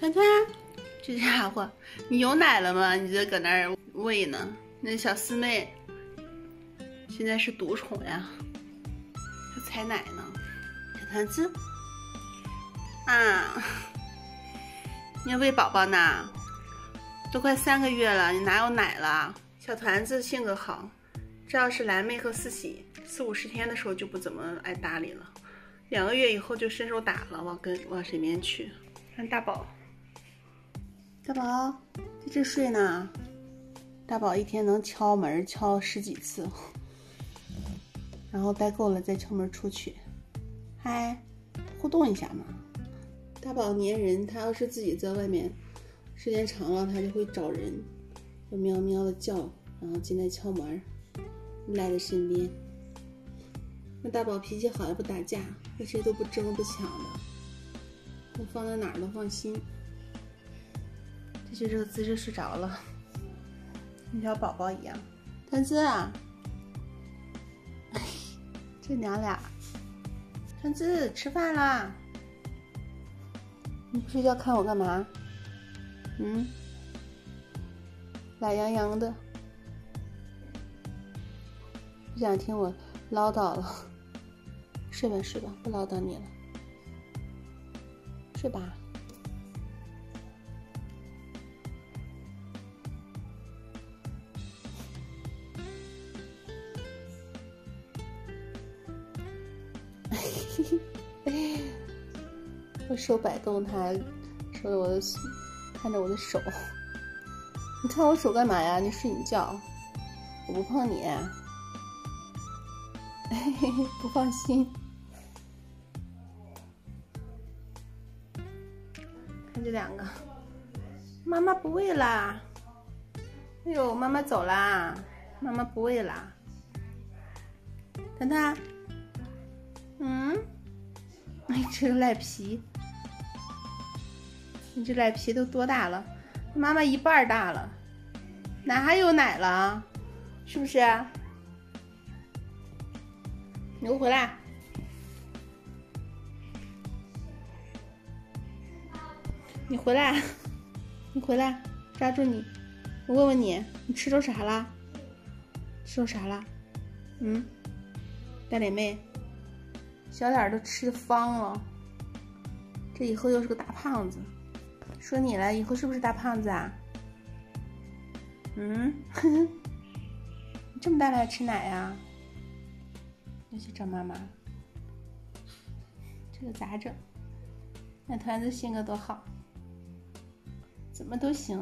团团，这家伙，你有奶了吗？你这搁那儿喂呢？那小师妹现在是独宠呀，还采奶呢。小团子，啊，你要喂宝宝呢？都快3个月了，你哪有奶了？小团子性格好，这要是蓝妹和四喜40、50天的时候就不怎么爱搭理了，2个月以后就伸手打了，往谁面去？看大宝，大宝在这睡呢。大宝一天能敲门敲10几次，然后待够了再敲门出去。嗨，互动一下嘛。大宝粘人，他要是自己在外面时间长了，他就会找人，就喵喵的叫，然后进来敲门，赖在身边。那大宝脾气好，也不打架，和谁都不争不抢的，我放在哪儿都放心。这个姿势睡着了，跟小宝宝一样。团子啊，这娘俩，团子吃饭啦。你不睡觉看我干嘛？懒洋洋的，不想听我唠叨了。睡吧睡吧，不唠叨你了，睡吧。我手摆动，他说着我的，看着我的手。你看我手干嘛呀？你睡你觉，我不碰你。不放心。看这2个，妈妈不喂啦。哎呦，妈妈走啦，妈妈不喂啦。团团，哎，这个赖皮，你这赖皮都多大了？妈妈1半大了，哪还有奶了？是不是？你给我回来！你回来！你回来！抓住你！我问问你，你吃着啥了？吃着啥了？大脸妹，小脸都吃方了，这以后又是个大胖子。说你了，以后是不是大胖子啊？你这么大了还吃奶呀？要去找妈妈。这个咋整？那团子性格多好，怎么都行。